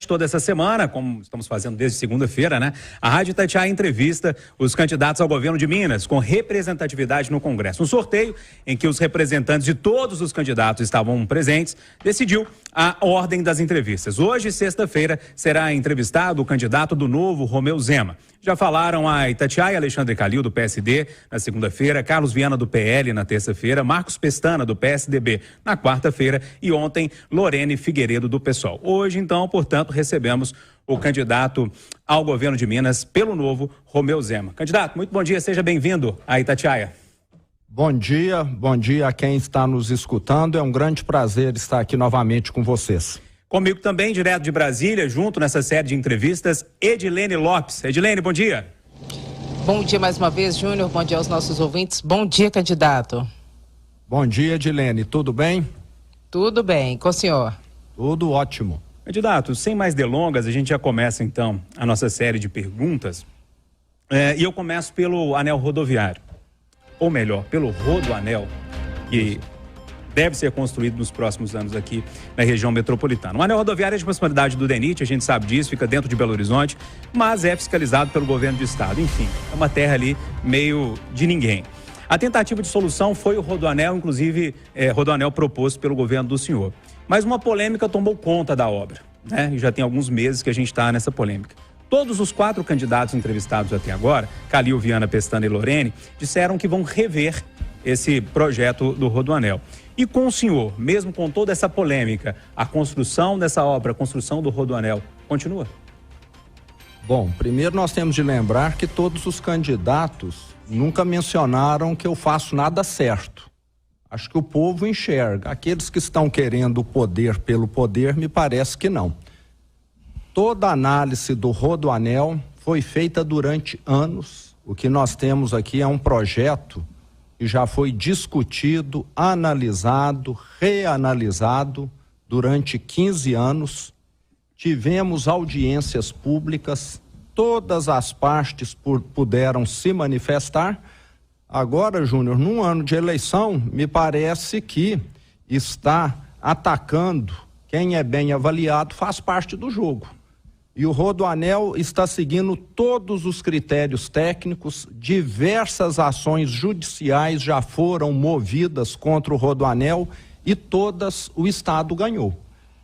toda essa semana, como estamos fazendo desde segunda-feira, né? A Rádio Itatiaia entrevista os candidatos ao governo de Minas com representatividade no Congresso. Um sorteio em que os representantes de todos os candidatos estavam presentes decidiu a ordem das entrevistas. Hoje, sexta-feira, será entrevistado o candidato do Novo, Romeu Zema. Já falaram a Itatiaia Alexandre Calil, do PSD, na segunda-feira, Carlos Viana, do PL, na terça-feira, Marcos Pestana, do PSDB, na quarta-feira e ontem, Lorene Figueiredo, do PSOL. Hoje, então, portanto, recebemos o candidato ao governo de Minas pelo Novo, Romeu Zema. Candidato, muito bom dia, seja bem-vindo à Itatiaia. Bom dia a quem está nos escutando, é um grande prazer estar aqui novamente com vocês. Comigo também, direto de Brasília, junto nessa série de entrevistas, Edilene Lopes. Edilene, bom dia. Bom dia mais uma vez, Júnior, bom dia aos nossos ouvintes. Bom dia, candidato. Bom dia, Edilene, tudo bem? Tudo bem, com o senhor? Tudo ótimo. Candidato, sem mais delongas, a gente já começa então a nossa série de perguntas. E eu começo pelo anel rodoviário. Ou melhor, pelo Rodoanel, que deve ser construído nos próximos anos aqui na região metropolitana. O anel rodoviário é de responsabilidade do DENIT, a gente sabe disso, fica dentro de Belo Horizonte, mas é fiscalizado pelo governo do estado. Enfim, é uma terra ali meio de ninguém. A tentativa de solução foi o Rodoanel, inclusive Rodoanel proposto pelo governo do senhor. Mas uma polêmica tomou conta da obra, né? E já tem alguns meses que a gente está nessa polêmica. Todos os 4 candidatos entrevistados até agora, Calil, Viana, Pestana e Lorene, disseram que vão rever esse projeto do Rodoanel. E com o senhor, mesmo com toda essa polêmica, a construção dessa obra, a construção do Rodoanel, continua? Bom, primeiro nós temos de lembrar que todos os candidatos nunca mencionaram que eu faço nada certo. Acho que o povo enxerga. Aqueles que estão querendo o poder pelo poder, me parece que não. Toda a análise do Rodoanel foi feita durante anos. O que nós temos aqui é um projeto que já foi discutido, analisado, reanalisado durante 15 anos. Tivemos audiências públicas, todas as partes puderam se manifestar. Agora, Júnior, num ano de eleição, me parece que está atacando quem é bem avaliado, faz parte do jogo. E o Rodoanel está seguindo todos os critérios técnicos, diversas ações judiciais já foram movidas contra o Rodoanel e todas o Estado ganhou.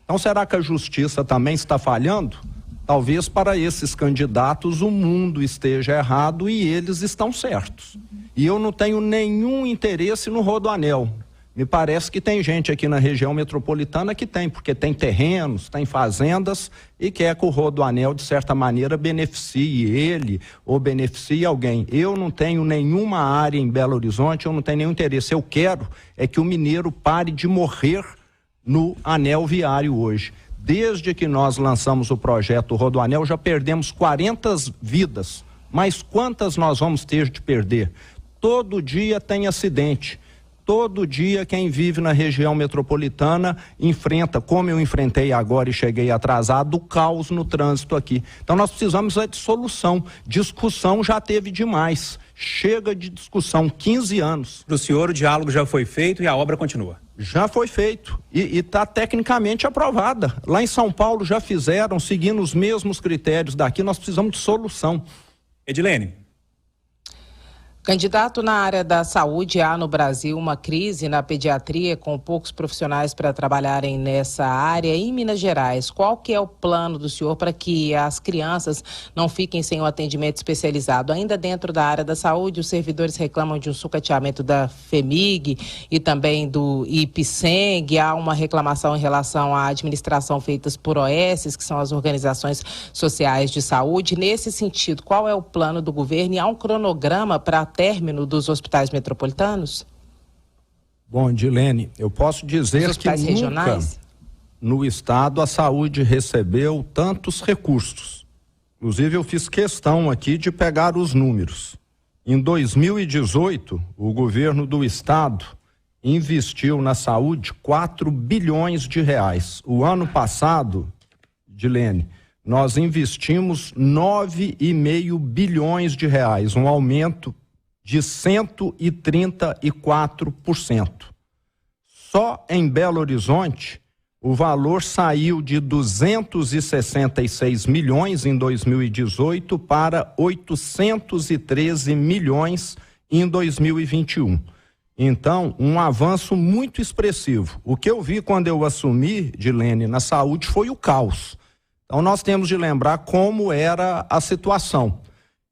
Então, será que a justiça também está falhando? Talvez para esses candidatos o mundo esteja errado e eles estão certos. E eu não tenho nenhum interesse no Rodoanel. Me parece que tem gente aqui na região metropolitana que tem, porque tem terrenos, tem fazendas e quer que o Rodoanel, de certa maneira, beneficie ele ou beneficie alguém. Eu não tenho nenhuma área em Belo Horizonte, eu não tenho nenhum interesse. Eu quero é que o mineiro pare de morrer no anel viário hoje. Desde que nós lançamos o projeto Rodoanel, já perdemos 40 vidas. Mas quantas nós vamos ter de perder? Todo dia tem acidente. Todo dia quem vive na região metropolitana enfrenta, como eu enfrentei agora e cheguei atrasado, o caos no trânsito aqui. Então nós precisamos de solução. Discussão já teve demais. Chega de discussão, 15 anos. Para o senhor o diálogo já foi feito e a obra continua? Já foi feito e está tecnicamente aprovada. Lá em São Paulo já fizeram, seguindo os mesmos critérios daqui, nós precisamos de solução. Edilene. Candidato, na área da saúde, há no Brasil uma crise na pediatria com poucos profissionais para trabalharem nessa área. Em Minas Gerais, qual que é o plano do senhor para que as crianças não fiquem sem o atendimento especializado? Ainda dentro da área da saúde, os servidores reclamam de um sucateamento da FEMIG e também do IPSENG. Há uma reclamação em relação à administração feitas por OS, que são as organizações sociais de saúde. Nesse sentido, qual é o plano do governo e há um cronograma para término dos hospitais metropolitanos? Bom, Edilene, eu posso dizer que nunca regionais? No estado a saúde recebeu tantos recursos. Inclusive eu fiz questão aqui de pegar os números. Em 2018, o governo do estado investiu na saúde 4 bilhões de reais. O ano passado, Edilene, nós investimos 9,5 bilhões de reais, um aumento de 134%. Só em Belo Horizonte, o valor saiu de 266 milhões em 2018 para 813 milhões em 2021. Então, um avanço muito expressivo. O que eu vi quando eu assumi, Dilene, na saúde foi o caos. Então, nós temos de lembrar como era a situação.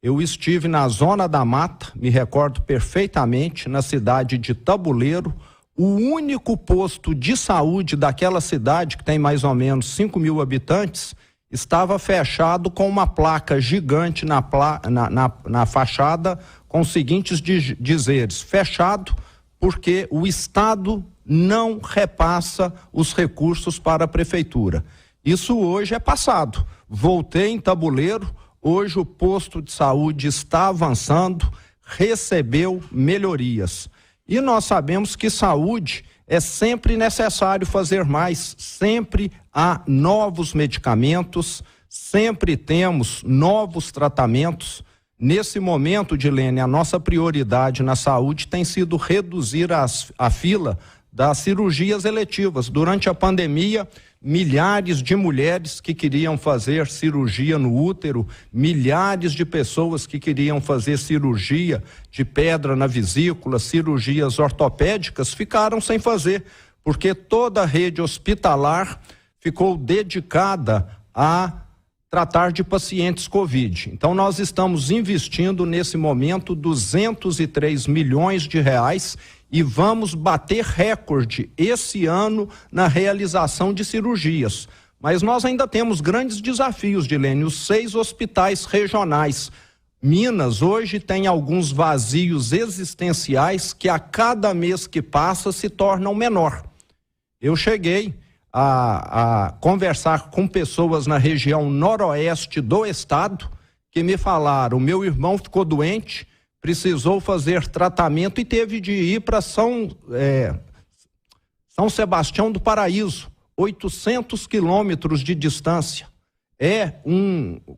Eu estive na Zona da Mata, me recordo perfeitamente, na cidade de Tabuleiro. O único posto de saúde daquela cidade, que tem mais ou menos 5 mil habitantes, estava fechado com uma placa gigante na fachada com os seguintes dizeres: fechado porque o Estado não repassa os recursos para a Prefeitura. Isso hoje é passado. Voltei em Tabuleiro, hoje o posto de saúde está avançando, recebeu melhorias. E nós sabemos que saúde é sempre necessário fazer mais, sempre há novos medicamentos, sempre temos novos tratamentos. Nesse momento, Dilene, a nossa prioridade na saúde tem sido reduzir a fila das cirurgias eletivas. Durante a pandemia, milhares de mulheres que queriam fazer cirurgia no útero, milhares de pessoas que queriam fazer cirurgia de pedra na vesícula, cirurgias ortopédicas, ficaram sem fazer, porque toda a rede hospitalar ficou dedicada a tratar de pacientes Covid. Então, nós estamos investindo nesse momento 203 milhões de reais e vamos bater recorde esse ano na realização de cirurgias. Mas nós ainda temos grandes desafios, Dilene, os 6 hospitais regionais. Minas hoje tem alguns vazios existenciais que a cada mês que passa se tornam menor. Eu cheguei a conversar com pessoas na região noroeste do estado que me falaram: meu irmão ficou doente, precisou fazer tratamento e teve de ir para São Sebastião do Paraíso, 800 quilômetros de distância.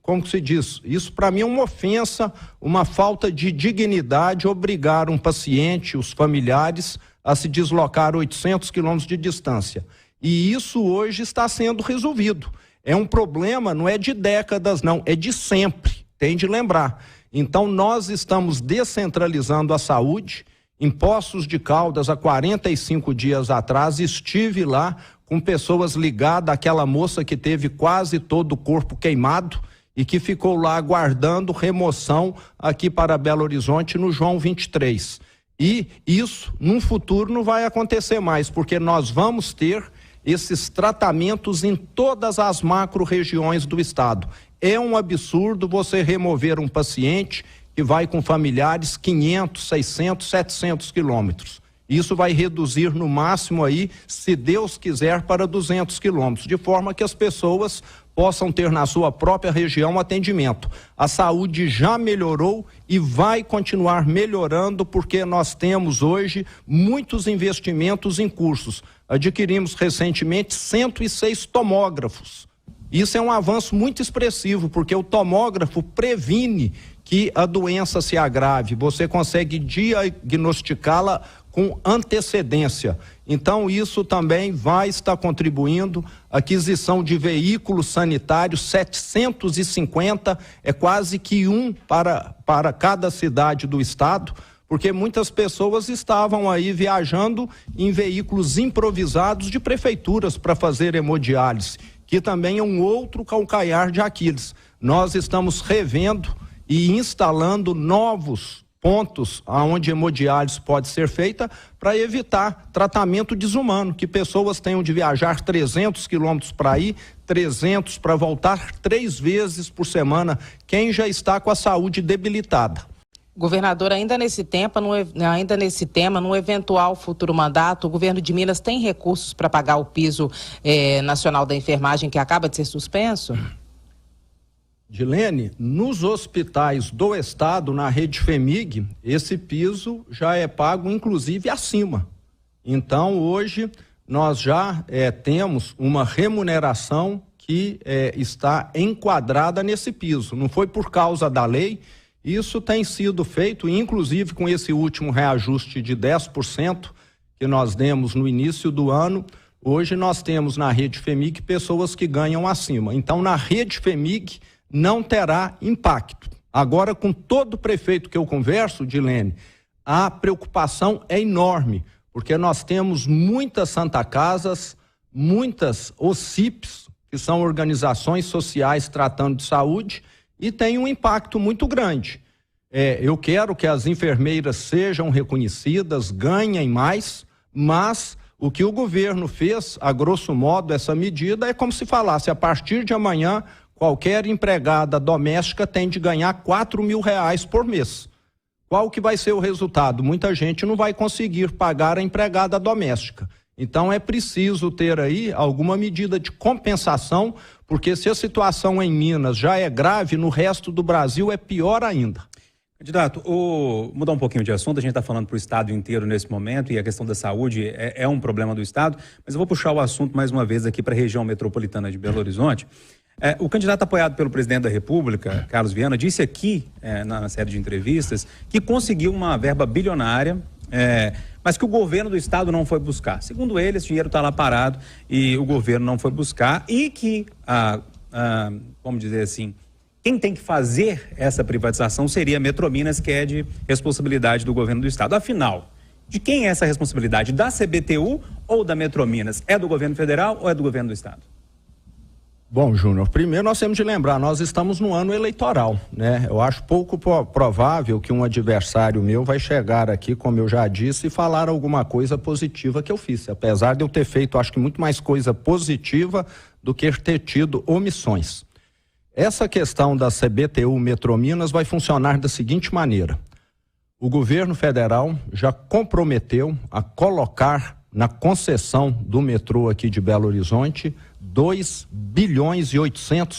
Como que se diz? Isso para mim é uma ofensa, uma falta de dignidade, obrigar um paciente, os familiares, a se deslocar 800 quilômetros de distância. E isso hoje está sendo resolvido. É um problema, não é de décadas, não, é de sempre, tem de lembrar. Então, nós estamos descentralizando a saúde. Em Poços de Caldas, há 45 dias atrás, estive lá com pessoas ligadas àquela moça que teve quase todo o corpo queimado e que ficou lá aguardando remoção aqui para Belo Horizonte no João 23. E isso, num futuro, não vai acontecer mais, porque nós vamos ter esses tratamentos em todas as macro-regiões do estado. É um absurdo você remover um paciente que vai com familiares 500, 600, 700 quilômetros. Isso vai reduzir no máximo aí, se Deus quiser, para 200 quilômetros, de forma que as pessoas possam ter na sua própria região atendimento. A saúde já melhorou e vai continuar melhorando, porque nós temos hoje muitos investimentos em cursos. Adquirimos recentemente 106 tomógrafos. Isso é um avanço muito expressivo, porque o tomógrafo previne que a doença se agrave. Você consegue diagnosticá-la com antecedência. Então, isso também vai estar contribuindo. Aquisição de veículos sanitários, 750, é quase que um para cada cidade do estado, porque muitas pessoas estavam aí viajando em veículos improvisados de prefeituras para fazer hemodiálise, que também é um outro calcanhar de Aquiles. Nós estamos revendo e instalando novos pontos onde hemodiálise pode ser feita para evitar tratamento desumano, que pessoas tenham de viajar 300 quilômetros para ir, 300 para voltar, 3 vezes por semana, quem já está com a saúde debilitada. Governador, ainda nesse tema, no eventual futuro mandato, o governo de Minas tem recursos para pagar o piso nacional da enfermagem que acaba de ser suspenso? Dilene, nos hospitais do estado, na rede FEMIG, esse piso já é pago inclusive acima. Então, hoje, nós já temos uma remuneração que está enquadrada nesse piso. Não foi por causa da lei. Isso tem sido feito, inclusive com esse último reajuste de 10% que nós demos no início do ano, Hoje nós temos na rede FEMIG pessoas que ganham acima. Então, na rede FEMIG não terá impacto. Agora, com todo prefeito que eu converso, Dilene, a preocupação é enorme, porque nós temos muitas Santa Casas, muitas OCIPs, que são organizações sociais tratando de saúde, e tem um impacto muito grande. Eu quero que as enfermeiras sejam reconhecidas, ganhem mais, mas o que o governo fez, a grosso modo, essa medida é como se falasse, a partir de amanhã, qualquer empregada doméstica tem de ganhar R$4.000 por mês. Qual que vai ser o resultado? Muita gente não vai conseguir pagar a empregada doméstica. Então é preciso ter aí alguma medida de compensação, porque se a situação em Minas já é grave, no resto do Brasil é pior ainda. Candidato, mudar um pouquinho de assunto, a gente está falando para o estado inteiro nesse momento e a questão da saúde é um problema do estado, mas eu vou puxar o assunto mais uma vez aqui para a região metropolitana de Belo Horizonte. O candidato apoiado pelo presidente da República, Carlos Viana, disse aqui na série de entrevistas que conseguiu uma verba bilionária, mas que o governo do estado não foi buscar. Segundo ele, esse dinheiro está lá parado e o governo não foi buscar e que, vamos dizer assim, quem tem que fazer essa privatização seria a Metrominas, que é de responsabilidade do governo do estado. Afinal, de quem é essa responsabilidade? Da CBTU ou da Metrominas? É do governo federal ou é do governo do estado? Bom, Júnior, primeiro nós temos de lembrar, nós estamos no ano eleitoral, né? Eu acho pouco provável que um adversário meu vai chegar aqui, como eu já disse, e falar alguma coisa positiva que eu fiz, apesar de eu ter feito, acho que muito mais coisa positiva do que ter tido omissões. Essa questão da CBTU Metrominas vai funcionar da seguinte maneira: o governo federal já comprometeu a colocar na concessão do metrô aqui de Belo Horizonte 2,8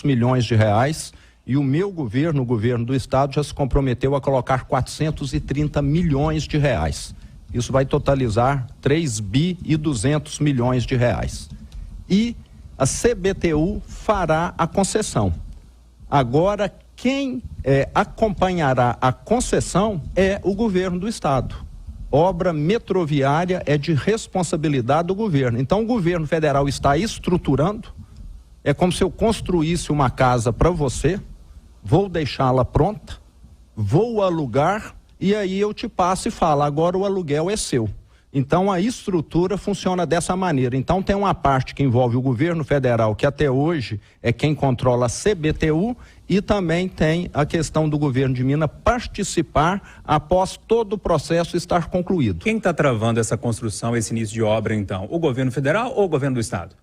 bilhões e o meu governo, o governo do estado, já se comprometeu a colocar 430 milhões de reais. Isso vai totalizar 3,2 bilhões de reais. E a CBTU fará a concessão. Agora, quem acompanhará a concessão é o governo do estado. Obra metroviária é de responsabilidade do governo. Então, o governo federal está estruturando. É como se eu construísse uma casa para você, vou deixá-la pronta, vou alugar e aí eu te passo e falo, agora o aluguel é seu. Então, a estrutura funciona dessa maneira. Então, tem uma parte que envolve o governo federal, que até hoje é quem controla a CBTU, e também tem a questão do governo de Minas participar após todo o processo estar concluído. Quem está travando essa construção, esse início de obra, então? O governo federal ou o governo do estado?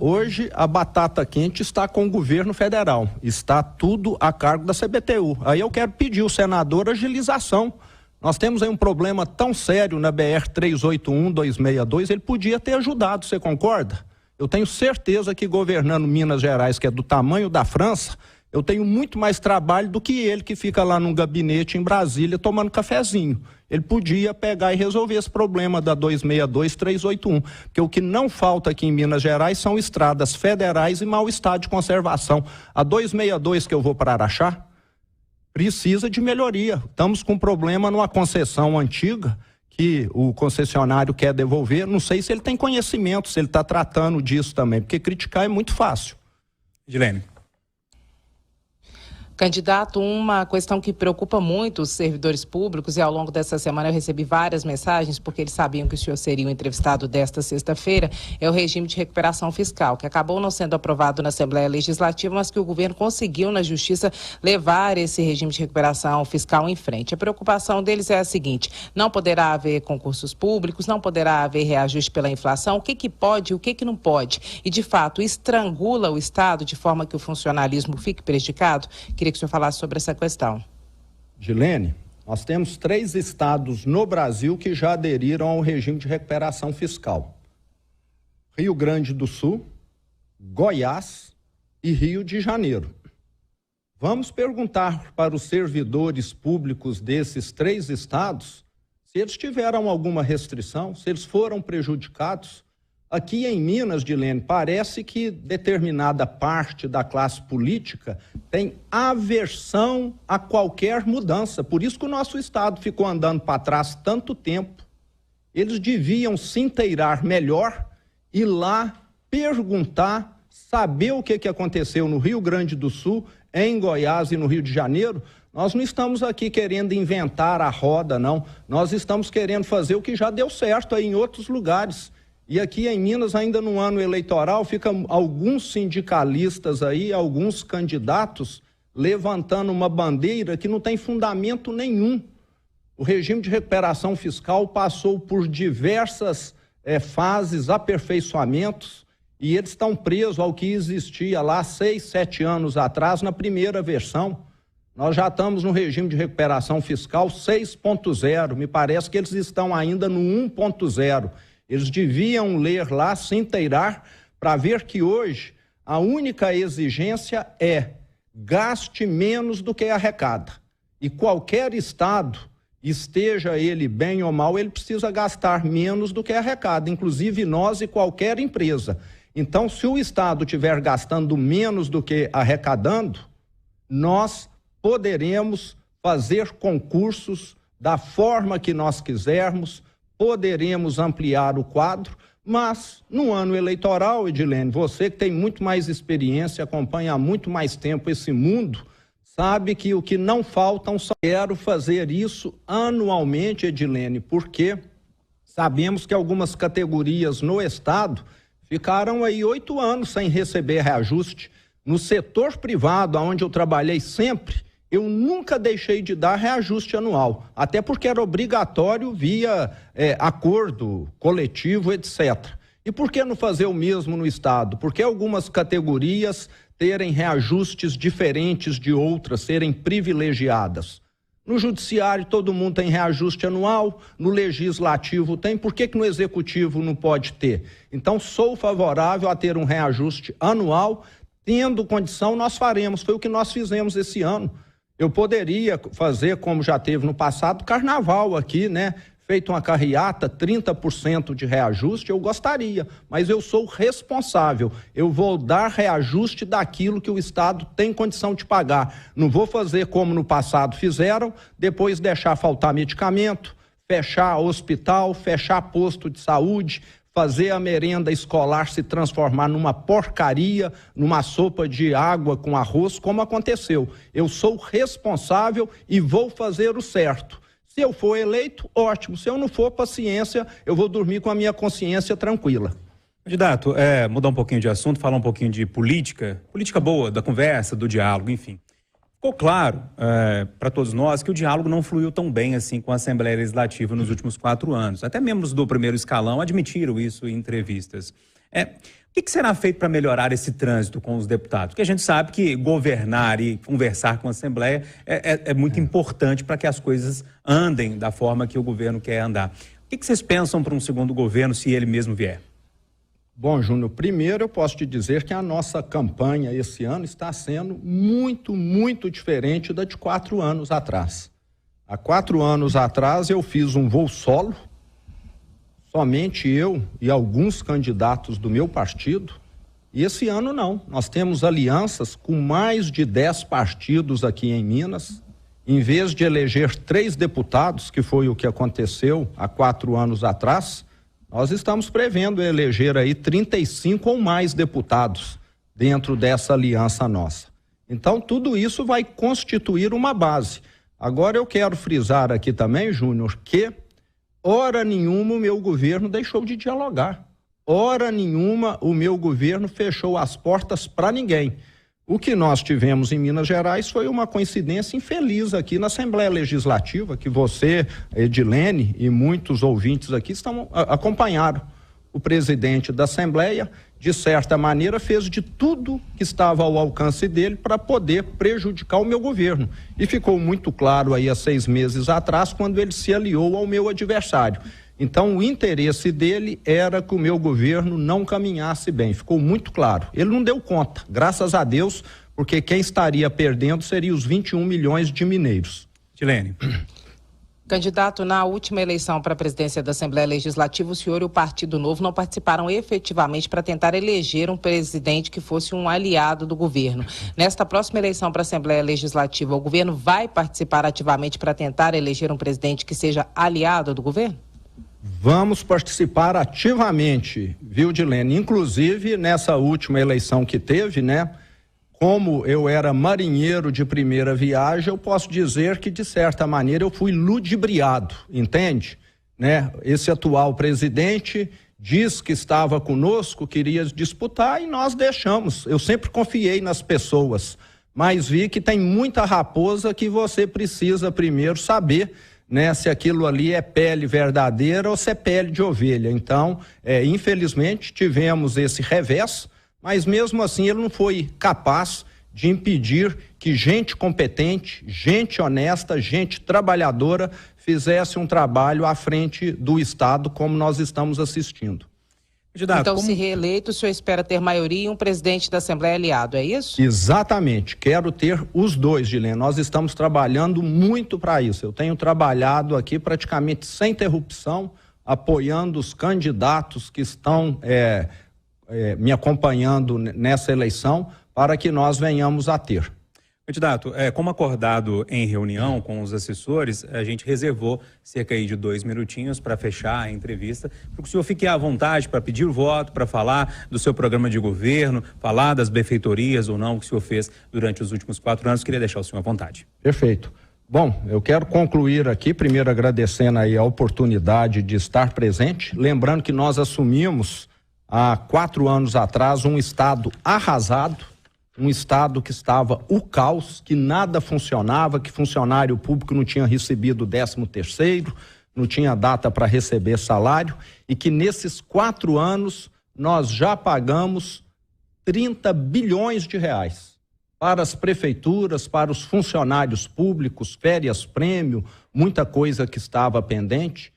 Hoje a batata quente está com o governo federal, está tudo a cargo da CBTU. Aí eu quero pedir ao senador agilização. Nós temos aí um problema tão sério na BR-381-262, ele podia ter ajudado, você concorda? Eu tenho certeza que governando Minas Gerais, que é do tamanho da França, eu tenho muito mais trabalho do que ele que fica lá num gabinete em Brasília tomando cafezinho. Ele podia pegar e resolver esse problema da 262-381, porque o que não falta aqui em Minas Gerais são estradas federais e mau estado de conservação. A 262 que eu vou para Araxá precisa de melhoria. Estamos com um problema numa concessão antiga que o concessionário quer devolver. Não sei se ele tem conhecimento, se ele está tratando disso também, porque criticar é muito fácil. Edilene. Candidato, uma questão que preocupa muito os servidores públicos, e ao longo dessa semana eu recebi várias mensagens, porque eles sabiam que o senhor seria o entrevistado desta sexta-feira, é o regime de recuperação fiscal, que acabou não sendo aprovado na Assembleia Legislativa, mas que o governo conseguiu na Justiça levar esse regime de recuperação fiscal em frente. A preocupação deles é a seguinte: não poderá haver concursos públicos, não poderá haver reajuste pela inflação, o que pode e o que não pode, e de fato estrangula o Estado de forma que o funcionalismo fique prejudicado? Queria que o senhor falasse sobre essa questão. Gilene, nós temos 3 estados no Brasil que já aderiram ao regime de recuperação fiscal: Rio Grande do Sul, Goiás e Rio de Janeiro. Vamos perguntar para os servidores públicos desses 3 estados se eles tiveram alguma restrição, se eles foram prejudicados. Aqui em Minas, Dilene, parece que determinada parte da classe política tem aversão a qualquer mudança. Por isso que o nosso Estado ficou andando para trás tanto tempo. Eles deviam se inteirar melhor ir lá, perguntar, saber o que aconteceu no Rio Grande do Sul, em Goiás e no Rio de Janeiro. Nós não estamos aqui querendo inventar a roda, não. Nós estamos querendo fazer o que já deu certo aí em outros lugares. E aqui em Minas, ainda no ano eleitoral, ficam alguns sindicalistas aí, alguns candidatos, levantando uma bandeira que não tem fundamento nenhum. O regime de recuperação fiscal passou por diversas fases, aperfeiçoamentos, e eles estão presos ao que existia lá 6, 7 anos atrás, na primeira versão. Nós já estamos no regime de recuperação fiscal 6.0, me parece que eles estão ainda no 1.0. Eles deviam ler lá, se inteirar, para ver que hoje a única exigência é gaste menos do que arrecada. E qualquer estado, esteja ele bem ou mal, ele precisa gastar menos do que arrecada, inclusive nós e qualquer empresa. Então, se o estado estiver gastando menos do que arrecadando, nós poderemos fazer concursos da forma que nós quisermos, poderemos ampliar o quadro, mas no ano eleitoral, Edilene, você que tem muito mais experiência, acompanha há muito mais tempo esse mundo, sabe que o que não faltam só quero fazer isso anualmente, Edilene, porque sabemos que algumas categorias no estado ficaram aí 8 anos sem receber reajuste. No setor privado, onde eu trabalhei sempre, eu nunca deixei de dar reajuste anual, até porque era obrigatório via acordo coletivo, etc. E por que não fazer o mesmo no estado? Porque algumas categorias terem reajustes diferentes de outras, serem privilegiadas. No judiciário todo mundo tem reajuste anual, no legislativo tem, por que no executivo não pode ter? Então sou favorável a ter um reajuste anual, tendo condição nós faremos, foi o que nós fizemos esse ano. Eu poderia fazer, como já teve no passado, carnaval aqui, né? Feito uma carreata, 30% de reajuste, eu gostaria, mas eu sou responsável. Eu vou dar reajuste daquilo que o Estado tem condição de pagar. Não vou fazer como no passado fizeram, depois deixar faltar medicamento, fechar hospital, fechar posto de saúde, fazer a merenda escolar se transformar numa porcaria, numa sopa de água com arroz, como aconteceu. Eu sou responsável e vou fazer o certo. Se eu for eleito, ótimo. Se eu não for, paciência, eu vou dormir com a minha consciência tranquila. Candidato, mudar um pouquinho de assunto, falar um pouquinho de política boa, da conversa, do diálogo, enfim. Ficou claro para todos nós que o diálogo não fluiu tão bem assim com a Assembleia Legislativa nos últimos 4 anos. Até membros do primeiro escalão admitiram isso em entrevistas. O que será feito para melhorar esse trânsito com os deputados? Porque a gente sabe que governar e conversar com a Assembleia é muito importante para que as coisas andem da forma que o governo quer andar. O que vocês pensam para um segundo governo, se ele mesmo vier? Bom, Júnior, primeiro eu posso te dizer que a nossa campanha esse ano está sendo muito, muito diferente da de 4 anos atrás. Há 4 anos atrás eu fiz um voo solo, somente eu e alguns candidatos do meu partido, e esse ano não. Nós temos alianças com mais de 10 partidos aqui em Minas. Em vez de eleger 3 deputados, que foi o que aconteceu há 4 anos atrás, nós estamos prevendo eleger aí 35 ou mais deputados dentro dessa aliança nossa. Então, tudo isso vai constituir uma base. Agora, eu quero frisar aqui também, Júnior, que hora nenhuma o meu governo deixou de dialogar. Hora nenhuma o meu governo fechou as portas para ninguém. O que nós tivemos em Minas Gerais foi uma coincidência infeliz aqui na Assembleia Legislativa, que você, Edilene, e muitos ouvintes aqui acompanharam. O presidente da Assembleia, de certa maneira, fez de tudo que estava ao alcance dele para poder prejudicar o meu governo. E ficou muito claro aí há 6 meses atrás, quando ele se aliou ao meu adversário. Então, o interesse dele era que o meu governo não caminhasse bem, ficou muito claro. Ele não deu conta, graças a Deus, porque quem estaria perdendo seria os 21 milhões de mineiros. Edilene. Candidato, na última eleição para a presidência da Assembleia Legislativa, o senhor e o Partido Novo não participaram efetivamente para tentar eleger um presidente que fosse um aliado do governo. Nesta próxima eleição para a Assembleia Legislativa, o governo vai participar ativamente para tentar eleger um presidente que seja aliado do governo? Vamos participar ativamente, viu, Dilene? Inclusive, nessa última eleição que teve, né? Como eu era marinheiro de primeira viagem, eu posso dizer que, de certa maneira, eu fui ludibriado, entende? Né? Esse atual presidente diz que estava conosco, queria disputar e nós deixamos. Eu sempre confiei nas pessoas, mas vi que tem muita raposa que você precisa primeiro saber, né, se aquilo ali é pele verdadeira ou se é pele de ovelha. Então, infelizmente, tivemos esse revés, mas mesmo assim ele não foi capaz de impedir que gente competente, gente honesta, gente trabalhadora fizesse um trabalho à frente do Estado, como nós estamos assistindo. Então, se reeleito, o senhor espera ter maioria e um presidente da Assembleia aliado, é isso? Exatamente, quero ter os dois, Dilene. Nós estamos trabalhando muito para isso. Eu tenho trabalhado aqui praticamente sem interrupção, apoiando os candidatos que estão me acompanhando nessa eleição, para que nós venhamos a ter. Candidato, como acordado em reunião com os assessores, a gente reservou cerca aí de 2 minutinhos para fechar a entrevista, para que o senhor fique à vontade para pedir o voto, para falar do seu programa de governo, falar das benfeitorias ou não que o senhor fez durante os últimos 4 anos. Queria deixar o senhor à vontade. Perfeito. Bom, eu quero concluir aqui, primeiro agradecendo aí a oportunidade de estar presente, lembrando que nós assumimos há 4 anos atrás um estado arrasado, um estado que estava o caos, que nada funcionava, que funcionário público não tinha recebido 13º, não tinha data para receber salário, e que nesses 4 anos nós já pagamos 30 bilhões de reais para as prefeituras, para os funcionários públicos, férias prêmio, muita coisa que estava pendente.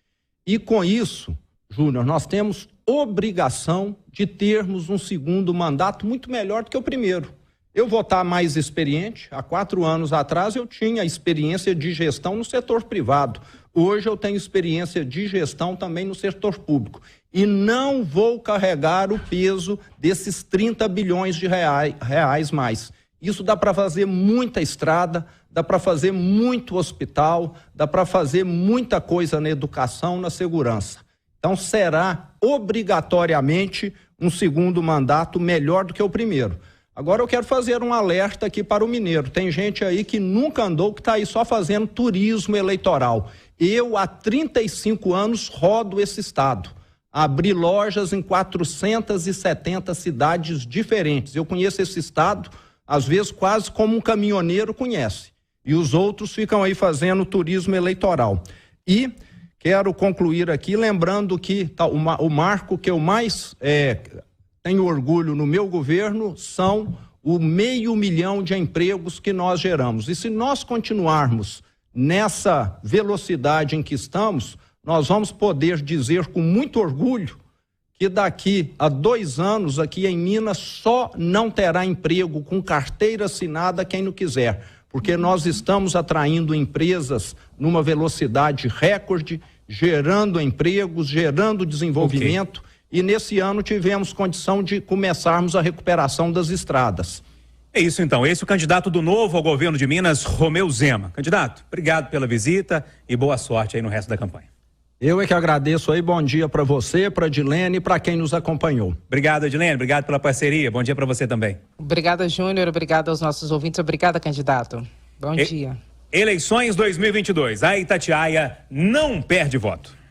E com isso, Júnior, nós temos obrigação de termos um segundo mandato muito melhor do que o primeiro. Eu vou estar mais experiente. Há 4 anos atrás eu tinha experiência de gestão no setor privado. Hoje eu tenho experiência de gestão também no setor público. E não vou carregar o peso desses 30 bilhões de reais mais. Isso dá para fazer muita estrada, dá para fazer muito hospital, dá para fazer muita coisa na educação, na segurança. Então será obrigatoriamente um segundo mandato melhor do que o primeiro. Agora eu quero fazer um alerta aqui para o mineiro. Tem gente aí que nunca andou, que está aí só fazendo turismo eleitoral. Eu, há 35 anos, rodo esse estado. Abri lojas em 470 cidades diferentes. Eu conheço esse estado, às vezes, quase como um caminhoneiro conhece. E os outros ficam aí fazendo turismo eleitoral. E quero concluir aqui lembrando que o marco que eu mais tenho orgulho no meu governo são o 500 mil de empregos que nós geramos. E se nós continuarmos nessa velocidade em que estamos, nós vamos poder dizer com muito orgulho que daqui a 2 anos aqui em Minas só não terá emprego com carteira assinada quem não quiser, porque nós estamos atraindo empresas numa velocidade recorde, gerando empregos, gerando desenvolvimento. Okay. E nesse ano tivemos condição de começarmos a recuperação das estradas. É isso então, esse é o candidato do Novo ao governo de Minas, Romeu Zema. Candidato, obrigado pela visita e boa sorte aí no resto da campanha. Eu é que agradeço aí, bom dia para você, para a Dilene e para quem nos acompanhou. Obrigado, Dilene, obrigado pela parceria, bom dia para você também. Obrigada, Júnior, obrigado aos nossos ouvintes, obrigada, candidato. Bom dia. Eleições 2022, a Itatiaia não perde voto.